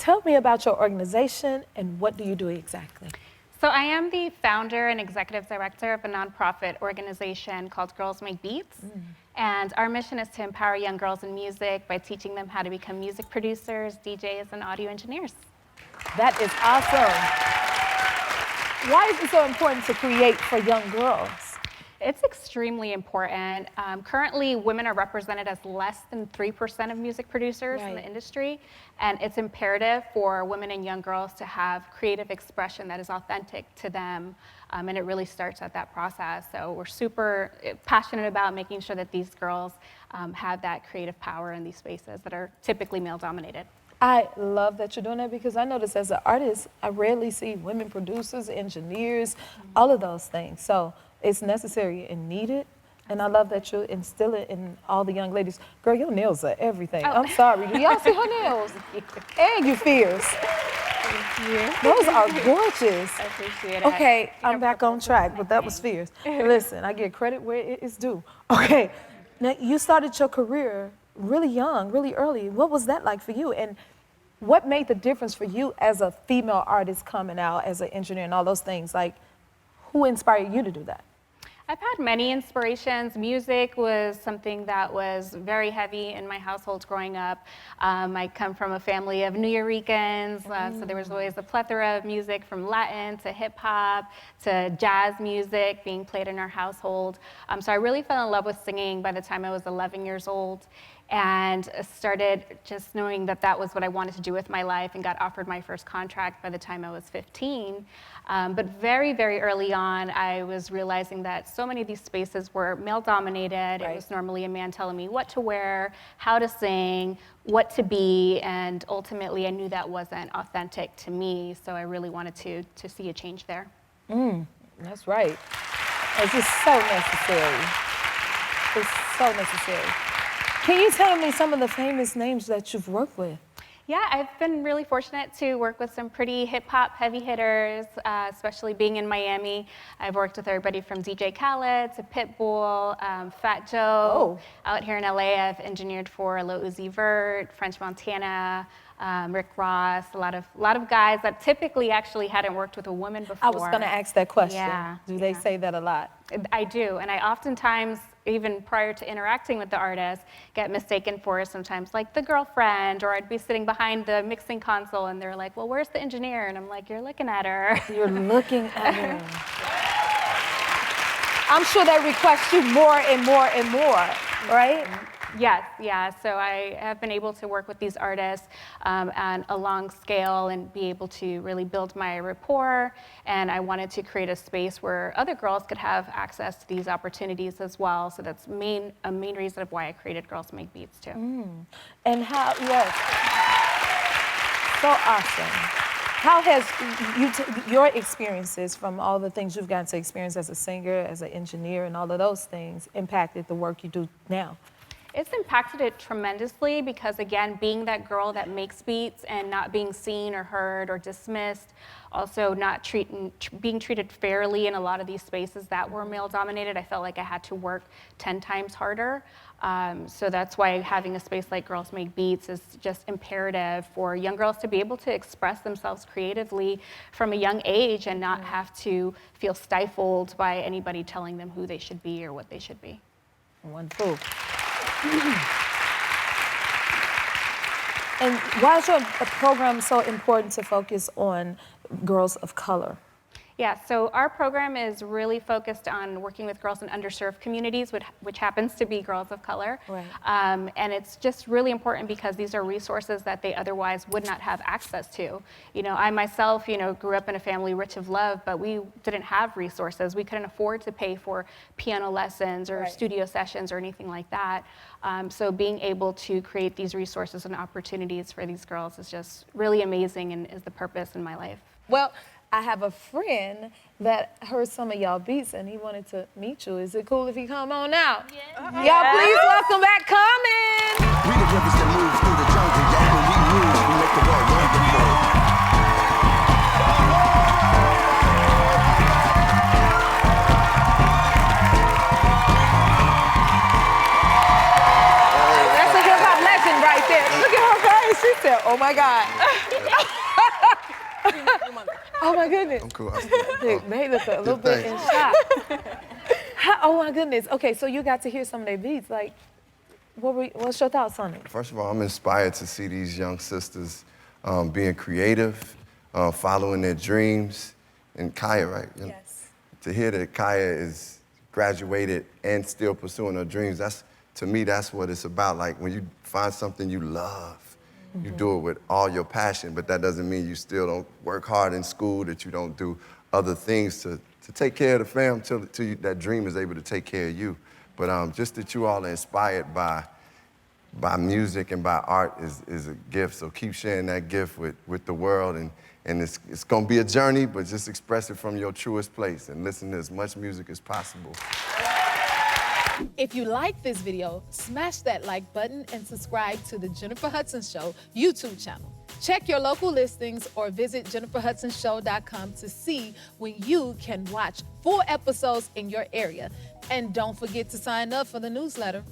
tell me about your organization and what do you do exactly? So I am the founder and executive director of a nonprofit organization called Girls Make Beats. And our mission is to empower young girls in music by teaching them how to become music producers, DJs, and audio engineers. That is awesome. Why is it so important to create for young girls? It's extremely important. Currently, women are represented as less than 3% of music producers in the industry, and it's imperative for women and young girls to have creative expression that is authentic to them, and it really starts at that process. So we're super passionate about making sure that these girls have that creative power in these spaces that are typically male-dominated. I love that you're doing that because I notice as an artist, I rarely see women producers, engineers, all of those things. So it's necessary and needed. And I love that you instill it in all the young ladies. Girl, your nails are everything. I'm sorry. Do y'all see her nails? And you fierce. Thank you. Those are gorgeous. I appreciate it. Okay, I'm back on track, but that was fierce. Listen, I get credit where it is due. Okay, now you started your career really young, really early. What was that like for you? And what made the difference for you as a female artist coming out, as an engineer and all those things? Like, who inspired you to do that? I've had many inspirations. Music was something that was very heavy in my household growing up. I come from a family of Nuyorican, so there was always a plethora of music from Latin to hip hop to jazz music being played in our household. So I really fell in love with singing by the time I was 11 years old, and started just knowing that that was what I wanted to do with my life, and got offered my first contract by the time I was 15. But very, very early on, I was realizing that so many of these spaces were male-dominated. It was normally a man telling me what to wear, how to sing, what to be, and ultimately I knew that wasn't authentic to me, so I really wanted to see a change there. That's right. It's just so necessary. It's so necessary. Can you tell me some of the famous names that you've worked with? Yeah, I've been really fortunate to work with some pretty hip-hop heavy hitters, especially being in Miami. I've worked with everybody from DJ Khaled to Pitbull, Fat Joe. Out here in LA, I've engineered for Lil Uzi Vert, French Montana, Rick Ross, a lot of guys that typically actually hadn't worked with a woman before. I was going to ask that question. Yeah, Do they say that a lot? I do, and I oftentimes, even prior to interacting with the artist, get mistaken for sometimes like the girlfriend, or I'd be sitting behind the mixing console and they're like, well, where's the engineer? And I'm like, you're looking at her. You're looking at her. I'm sure they request you more and more and more, right? Yes, yeah. So I have been able to work with these artists on a long scale and be able to really build my rapport. And I wanted to create a space where other girls could have access to these opportunities as well. So that's a main reason of why I created Girls Make Beats too. And how, yes, so awesome. How has your experiences from all the things you've gotten to experience as a singer, as an engineer, and all of those things impacted the work you do now? It's impacted it tremendously because, again, being that girl that makes beats and not being seen or heard or dismissed, also not being treated fairly in a lot of these spaces that were male-dominated, I felt like I had to work 10 times harder. So that's why having a space like Girls Make Beats is just imperative for young girls to be able to express themselves creatively from a young age and not have to feel stifled by anybody telling them who they should be or what they should be. Wonderful. And why is your program so important to focus on girls of color? Yeah, so our program is really focused on working with girls in underserved communities, which happens to be girls of color. Right. And it's just really important because these are resources that they otherwise would not have access to. You know, I myself, grew up in a family rich of love, but we didn't have resources. We couldn't afford to pay for piano lessons or studio sessions or anything like that. So being able to create these resources and opportunities for these girls is just really amazing and is the purpose in my life. Well, I have a friend that heard some of y'all beats and he wanted to meet you. Is it cool if he come on out? Yeah. Y'all please welcome back Common. We the rivers that move through the jungle. Yeah, when we move, we make the world wonderful. That's a hip hop legend right there. Look at her face. She said, oh my God. Oh my goodness. I'm cool. They look a little bit in shock. Oh my goodness. Okay, so you got to hear some of their beats. Like, what's your thoughts on it? First of all, I'm inspired to see these young sisters being creative, following their dreams. And Kaya, right? You know, Yes. to hear that Kaya is graduated and still pursuing her dreams, to me, that's what it's about. Like when you find something you love, you do it with all your passion, but that doesn't mean you still don't work hard in school, that you don't do other things to take care of the fam till that dream is able to take care of you. But just that you all are inspired by music and by art is a gift. So keep sharing that gift with the world, and it's gonna be a journey, but just express it from your truest place and listen to as much music as possible. If you like this video, smash that like button and subscribe to the Jennifer Hudson Show YouTube channel. Check your local listings or visit jenniferhudsonshow.com to see when you can watch full episodes in your area. And don't forget to sign up for the newsletter.